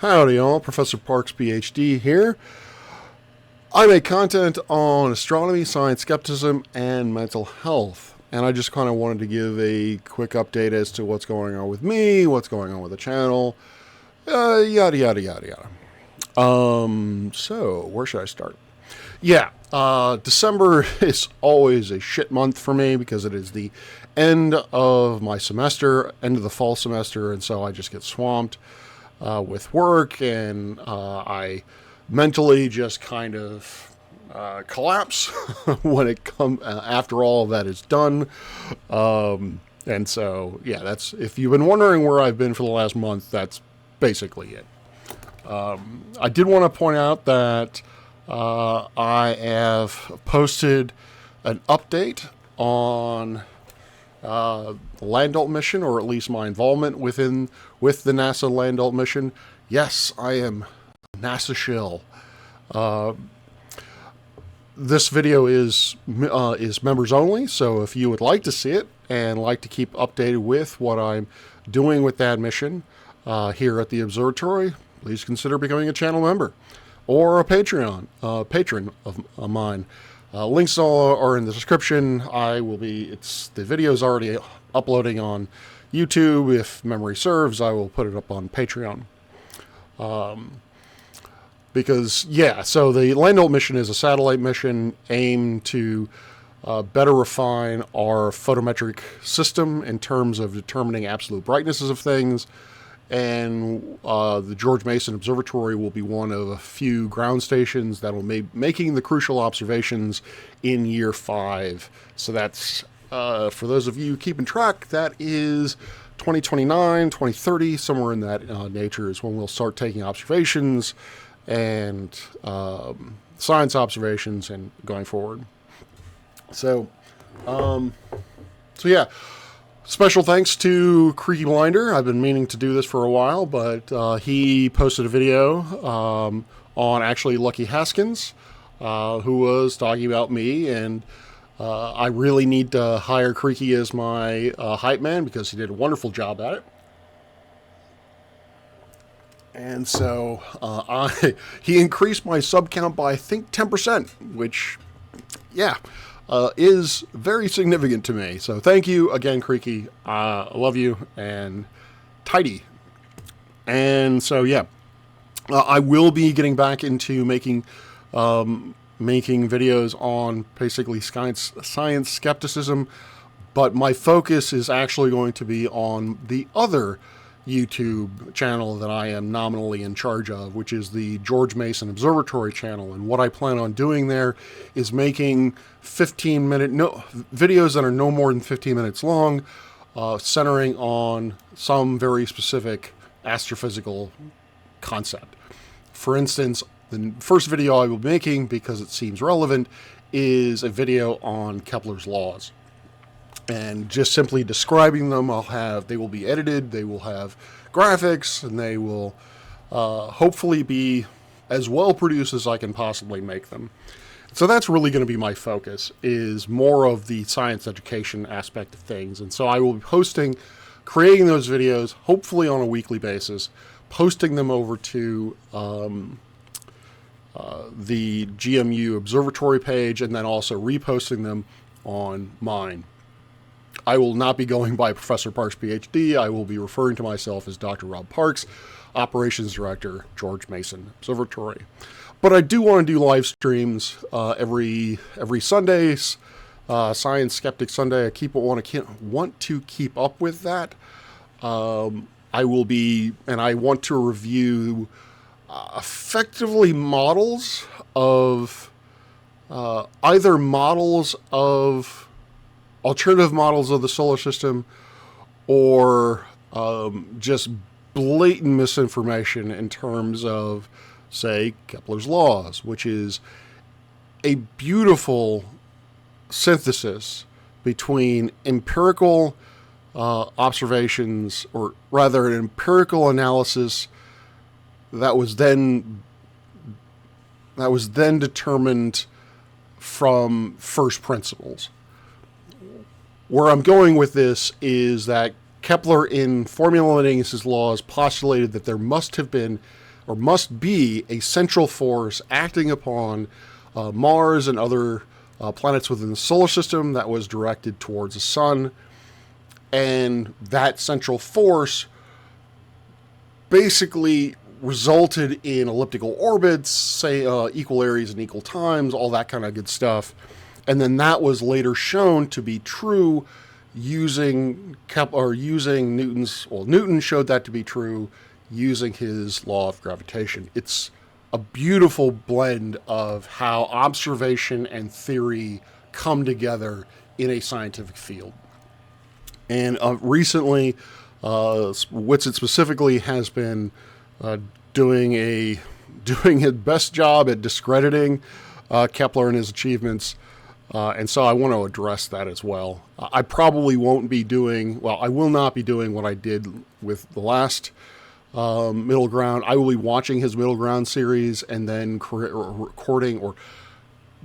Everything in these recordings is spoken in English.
Howdy all, Professor Parks PhD here. I make content on astronomy, science skepticism, and mental health. And I just kind of wanted to give a quick update as to what's going on with me, what's going on with the channel, yada, yada, yada, yada. So where should I start? December is always a shit month for me because it is the end of my semester, end of the fall semester, and so I just get swamped with work, and I mentally just kind of collapse when it comes after all of that is done. And so, yeah, that's, if you've been wondering where I've been for the last month, that's basically it. I did want to point out that I have posted an update on the Landau mission, or at least my involvement with the NASA Landau mission. Yes, I am NASA shill. This video is members only, so if you would like to see it and like to keep updated with what I'm doing with that mission here at the observatory, please consider becoming a channel member or a patron of mine. Links all are in the description. The video's already uploading on YouTube. If memory serves, I will put it up on Patreon. So the Landau mission is a satellite mission aimed to better refine our photometric system in terms of determining absolute brightnesses of things. And the George Mason Observatory will be one of a few ground stations that will be making the crucial observations in year 5. So that's, for those of you keeping track, that is 2029, 2030, somewhere in that nature is when we'll start taking observations and science observations and going forward. So yeah. Special thanks to Creaky Blinder. I've been meaning to do this for a while, but he posted a video on actually Lucky Haskins, who was talking about me, and I really need to hire Creaky as my hype man because he did a wonderful job at it. And so he increased my sub count by, I think, 10%, which, yeah, is very significant to me. So thank you again, Creaky. I love you, and tidy. And so, yeah, I will be getting back into making videos on basically science skepticism, but my focus is actually going to be on the other YouTube channel that I am nominally in charge of, which is the George Mason Observatory channel. And what I plan on doing there is making 15-minute videos that are no more than 15 minutes long, centering on some very specific astrophysical concept. For instance, the first video I will be making, because it seems relevant, is a video on Kepler's laws. And just simply describing them, they will be edited, they will have graphics, and they will hopefully be as well produced as I can possibly make them. So that's really going to be my focus, is more of the science education aspect of things. And so I will be creating those videos, hopefully on a weekly basis, posting them over to the GMU Observatory page, and then also reposting them on mine. I will not be going by Professor Parks PhD. I will be referring to myself as Dr. Rob Parks, Operations Director, George Mason Observatory. But I do want to do live streams every Sundays, Science Skeptic Sunday. Want to keep up with that. I want to review effectively models of either models of alternative models of the solar system, or just blatant misinformation in terms of, say, Kepler's laws, which is a beautiful synthesis between empirical observations, or rather an empirical analysis that was then determined from first principles. Where I'm going with this is that Kepler, in formulating his laws, postulated that there must have been or must be a central force acting upon Mars and other planets within the solar system that was directed towards the sun. And that central force basically resulted in elliptical orbits, say equal areas and equal times, all that kind of good stuff. And then that was later shown to be true using Newton's. Well, Newton showed that to be true using his law of gravitation. It's a beautiful blend of how observation and theory come together in a scientific field. And recently, Whitsitt specifically has been doing his best job at discrediting Kepler and his achievements, and so I want to address that as well. I probably won't be doing, well, I will not be doing what I did with the last Middle Ground. I will be watching his Middle Ground series and then recording or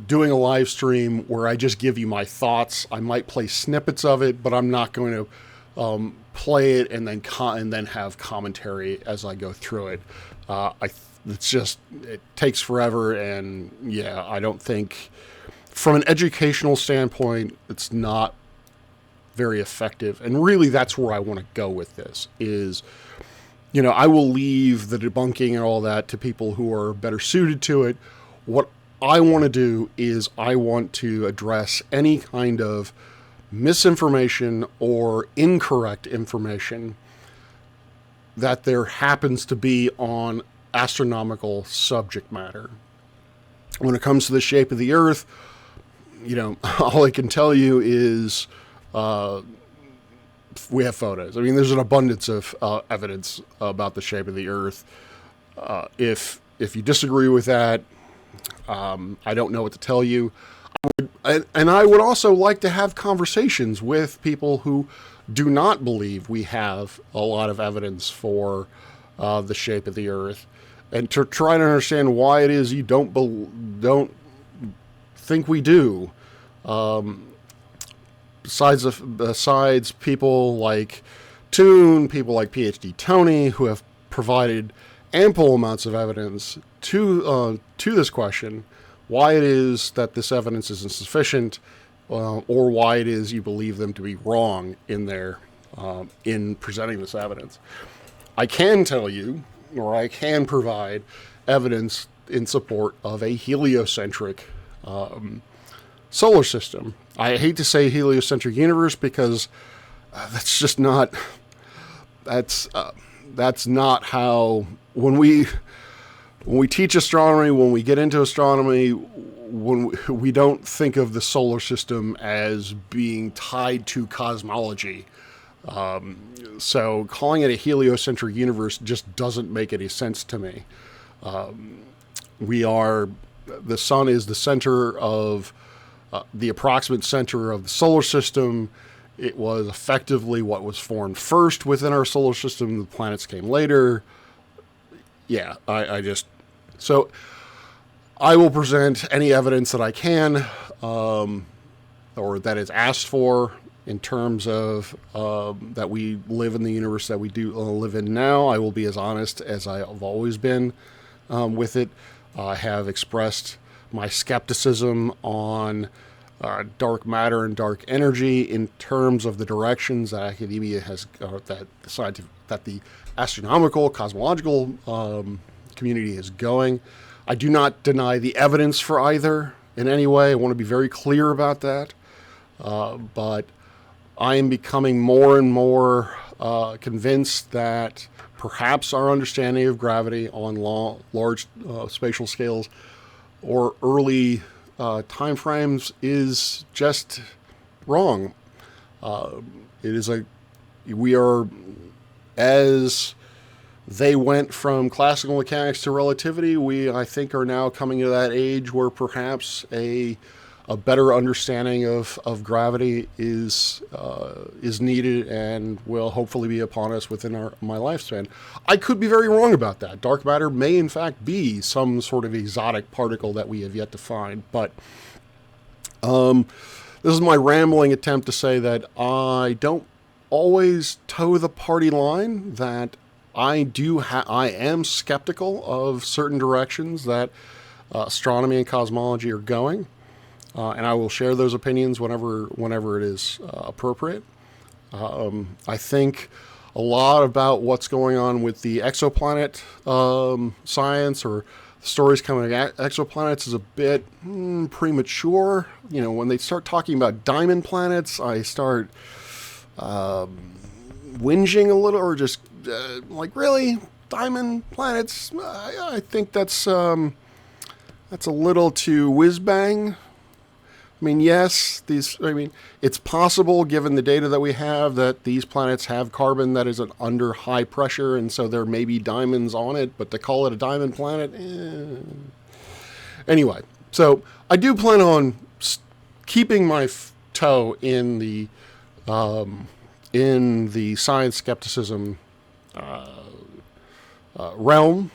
doing a live stream where I just give you my thoughts. I might play snippets of it, but I'm not going to play it and then have commentary as I go through it. It takes forever, and yeah, I don't think, from an educational standpoint, it's not very effective. And really, that's where I want to go with this. Is, I will leave the debunking and all that to people who are better suited to it. What I want to do is I want to address any kind of misinformation or incorrect information that there happens to be on astronomical subject matter. When it comes to the shape of the Earth, all I can tell you is we have photos. I mean, there's an abundance of evidence about the shape of the Earth. If you disagree with that, I don't know what to tell you. I would also like to have conversations with people who do not believe we have a lot of evidence for the shape of the Earth, and to try to understand why it is you don't think we do. Besides people like Toon, people like PhD Tony, who have provided ample amounts of evidence to this question, why it is that this evidence isn't sufficient, or why it is you believe them to be wrong in presenting this evidence. I can tell you, or I can provide evidence in support of a heliocentric solar system. I hate to say heliocentric universe because that's just not. That's not how when we teach astronomy, when we get into astronomy, when we don't think of the solar system as being tied to cosmology. So calling it a heliocentric universe just doesn't make any sense to me. The sun is the center of the approximate center of the solar system. It was effectively what was formed first within our solar system. The planets came later. Yeah, so I will present any evidence that I can, or that is asked for, in terms of that we live in the universe that we do live in now. I will be as honest as I have always been with it. I have expressed my skepticism on dark matter and dark energy in terms of the directions that academia has, that the astronomical, cosmological community is going. I do not deny the evidence for either in any way. I want to be very clear about that. But I am becoming more and more convinced that perhaps our understanding of gravity on large spatial scales or early time frames is just wrong. We are, as they went from classical mechanics to relativity, we, I think, are now coming to that age where perhaps a better understanding of gravity is needed and will hopefully be upon us within my lifespan. I could be very wrong about that. Dark matter may in fact be some sort of exotic particle that we have yet to find. But this is my rambling attempt to say that I don't always toe the party line, that I am skeptical of certain directions that astronomy and cosmology are going, and I will share those opinions whenever it is appropriate. I think a lot about what's going on with the exoplanet science, or stories coming out of exoplanets, is a bit premature. You know, when they start talking about diamond planets, I start whinging a little, or just like, really, diamond planets? I think that's a little too whiz bang. I mean, yes, it's possible, given the data that we have, that these planets have carbon that is under high pressure, and so there may be diamonds on it, but to call it a diamond planet, Anyway, so I do plan on keeping my toe in the science skepticism realm,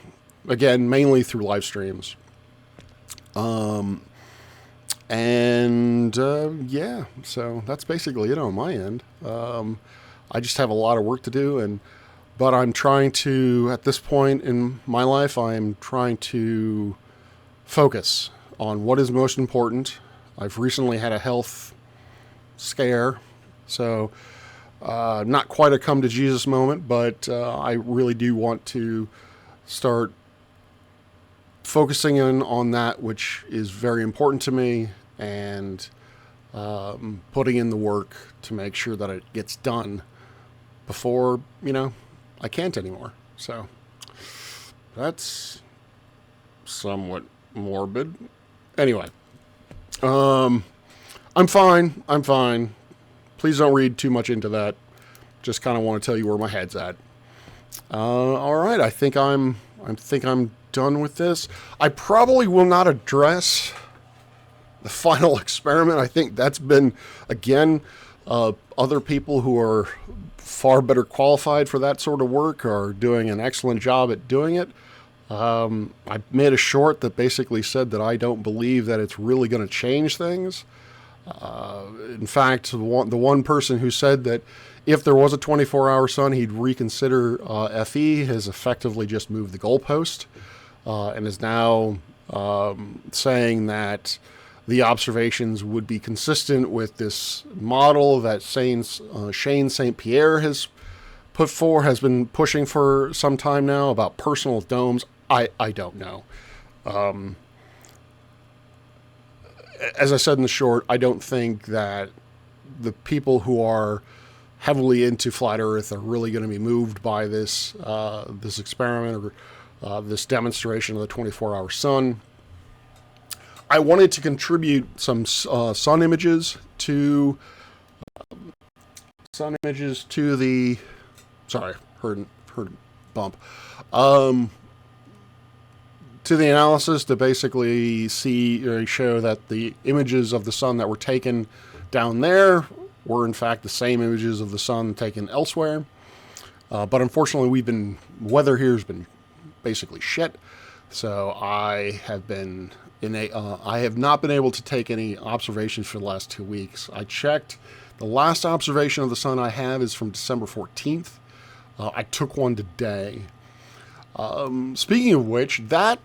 again, mainly through live streams. Yeah, so that's basically it on my end. I just have a lot of work to do, but I'm trying to, at this point in my life, I'm trying to focus on what is most important. I've recently had a health scare, so not quite a come to Jesus moment, but I really do want to start focusing in on that which is very important to me, and putting in the work to make sure that it gets done before, I can't anymore. So that's somewhat morbid. Anyway, I'm fine. Please don't read too much into that. Just kind of want to tell you where my head's at. All right, I think I'm done with this. I probably will not address the final experiment. I think that's been, again, other people who are far better qualified for that sort of work are doing an excellent job at doing it. I made a short that basically said that I don't believe that it's really going to change things. In fact, the one person who said that if there was a 24-hour sun, he'd reconsider FE has effectively just moved the goalpost, and is now saying that the observations would be consistent with this model that Shane St. Pierre has been pushing for some time now about personal domes. I don't know. As I said in the short, I don't think that the people who are heavily into flat Earth are really going to be moved by this experiment, or this demonstration of the 24-hour sun. I wanted to contribute some sun images to the. Sorry, heard a bump. To the analysis to basically show that the images of the sun that were taken down there were in fact the same images of the sun taken elsewhere. But unfortunately, weather here has been basically shit. So I have not been able to take any observations for the last 2 weeks. I checked. The last observation of the sun I have is from December 14th. I took one today. Speaking of which, that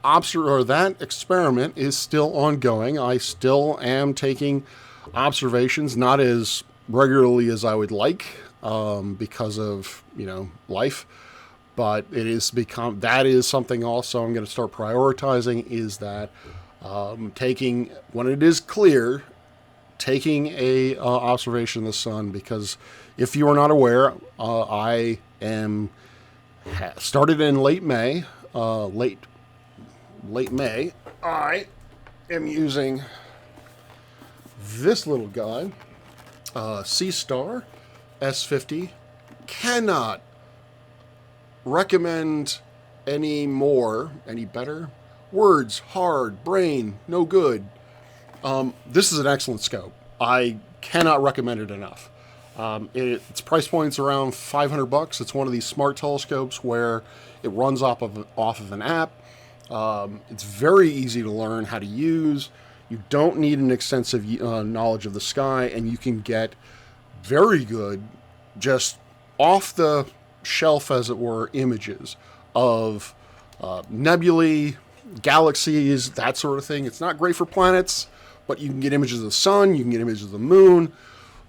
experiment is still ongoing. I still am taking observations, not as regularly as I would like, because of life. But that is something also I'm going to start prioritizing, is that taking, when it is clear, taking a observation of the sun, because if you are not aware, I am started in late May. I am using this little guy, Seastar S50. Cannot recommend any better words. Hard, brain, no good. This is an excellent scope. I cannot recommend it enough. Its price point's around $500. It's one of these smart telescopes where it runs off of an app. It's very easy to learn how to use. You don't need an extensive knowledge of the sky, and you can get very good just off the shelf, as it were, images of nebulae, galaxies, that sort of thing. It's not great for planets, but you can get images of the sun, you can get images of the moon,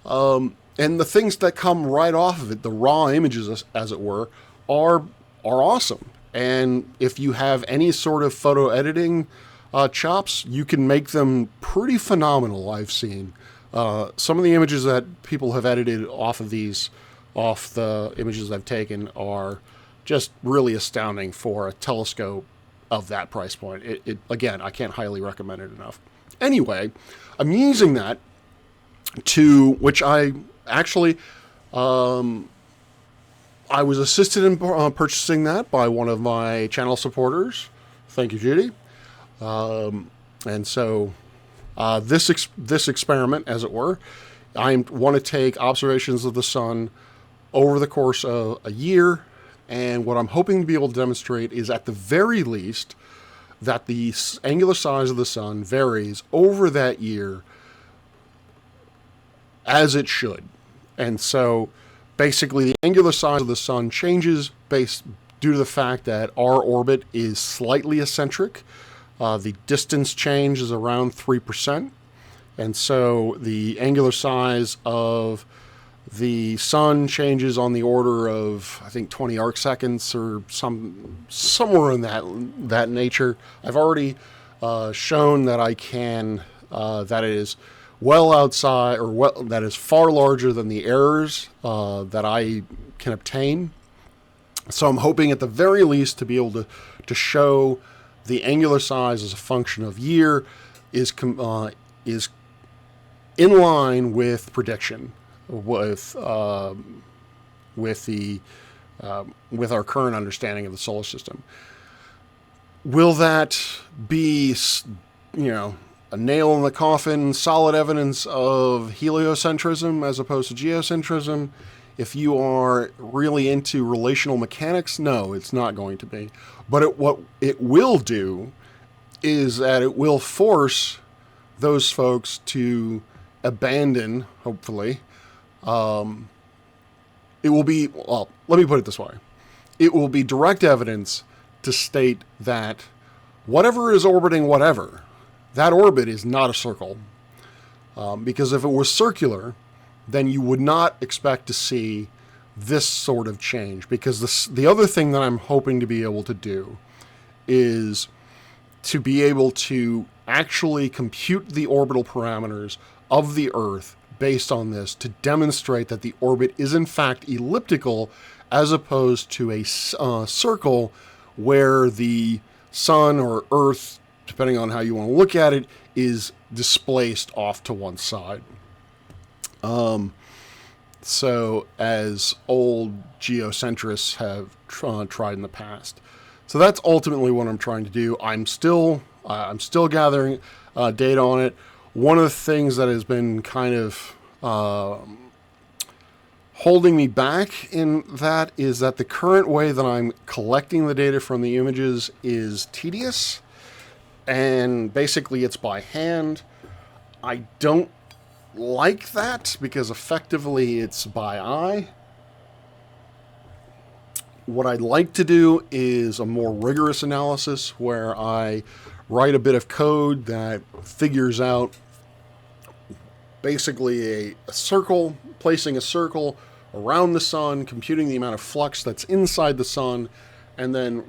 and the things that come right off of it, the raw images, as it were, are awesome. And if you have any sort of photo editing chops, you can make them pretty phenomenal. I've seen some of the images that people have edited off the images I've taken are just really astounding for a telescope of that price point. It again, I can't highly recommend it enough. Anyway, I'm using that to which I actually I was assisted in purchasing that by one of my channel supporters. Thank you, Judy. And so this experiment, as it were, I want to take observations of the sun over the course of a year. And what I'm hoping to be able to demonstrate is, at the very least, that the angular size of the sun varies over that year as it should. And so basically the angular size of the sun changes due to the fact that our orbit is slightly eccentric. The distance change is around 3%. And so the angular size of the sun changes on the order of, I think, 20 arc seconds or somewhere in that nature. I've already shown that I can, that it is well outside, or that is far larger than the errors that I can obtain. So I'm hoping at the very least to be able to show the angular size as a function of year is in line with prediction with our current understanding of the solar system. Will that be, a nail in the coffin, solid evidence of heliocentrism as opposed to geocentrism? If you are really into relational mechanics, no, it's not going to be. But what it will do is that it will force those folks to abandon, hopefully. It will be, well, let me put it this way. It will be direct evidence to state that whatever is orbiting whatever, that orbit is not a circle. Because if it was circular, then you would not expect to see this sort of change. Because the other thing that I'm hoping to be able to do is to be able to actually compute the orbital parameters of the Earth based on this, to demonstrate that the orbit is in fact elliptical as opposed to a circle where the sun or Earth, depending on how you want to look at it, is displaced off to one side. So as old geocentrists have tried in the past. So that's ultimately what I'm trying to do. I'm still gathering data on it. One of the things that has been kind of holding me back in that is that the current way that I'm collecting the data from the images is tedious, and basically it's by hand. I don't like that because effectively it's by eye. What I'd like to do is a more rigorous analysis where I write a bit of code that figures out basically a circle, placing a circle around the sun, computing the amount of flux that's inside the sun, and then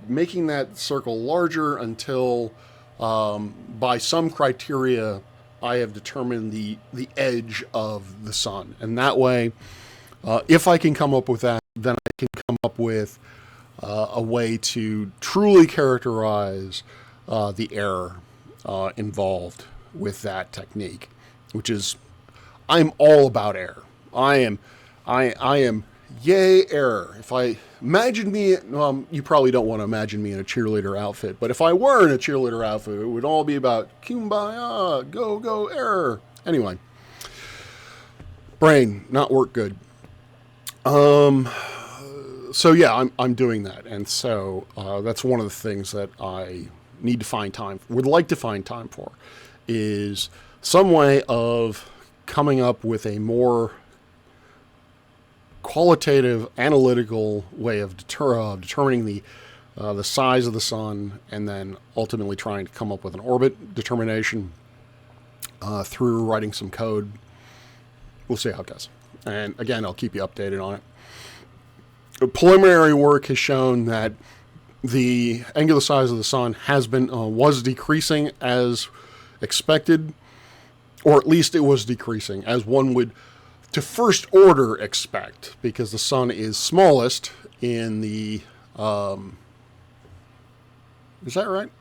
making that circle larger until by some criteria I have determined the edge of the sun. And that way, if I can come up with that, then I can come up with a way to truly characterize the error involved with that technique, which is, I'm all about error. I am yay error. If I imagine me, you probably don't want to imagine me in a cheerleader outfit, but if I were in a cheerleader outfit, it would all be about kumbaya, go, go, error. Anyway, brain not work good. So yeah, I'm doing that. And so, that's one of the things that I need to find time, would like to find time for, is some way of coming up with a more qualitative, analytical way of determining the size of the sun, and then ultimately trying to come up with an orbit determination through writing some code. We'll see how it goes. And again, I'll keep you updated on it. Preliminary work has shown that the angular size of the sun was decreasing as expected, or at least it was decreasing as one would to first order expect, because the sun is smallest in the is that right?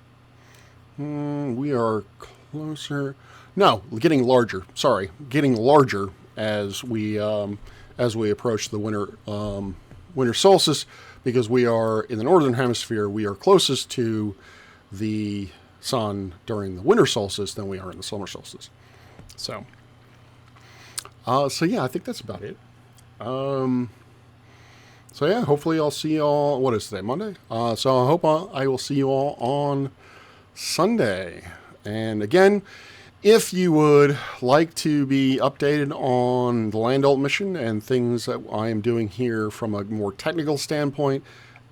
We are closer. No, getting larger. Sorry, getting larger as we approach the winter solstice, because we are in the northern hemisphere. We are closest to the sun during the winter solstice than we are in the summer solstice. So yeah, I think that's about it. So yeah, hopefully I'll see you all. What is today? Monday. So I hope I will see you all on Sunday. And again, if you would like to be updated on the Land-Alt mission and things that I am doing here from a more technical standpoint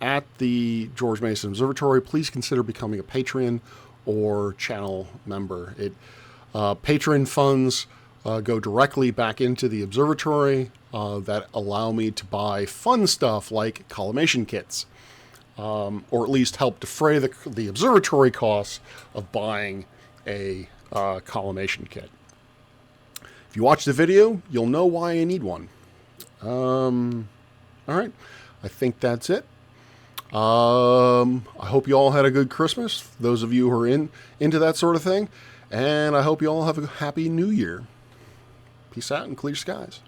at the George Mason Observatory, please consider becoming a Patreon or channel member. Patreon funds go directly back into the observatory that allow me to buy fun stuff like collimation kits, or at least help defray the observatory costs of buying a collimation kit. If you watch the video, you'll know why I need one. All right, I think that's it. I hope you all had a good Christmas, those of you who are into that sort of thing, and I hope you all have a happy New Year. Peace out and clear skies.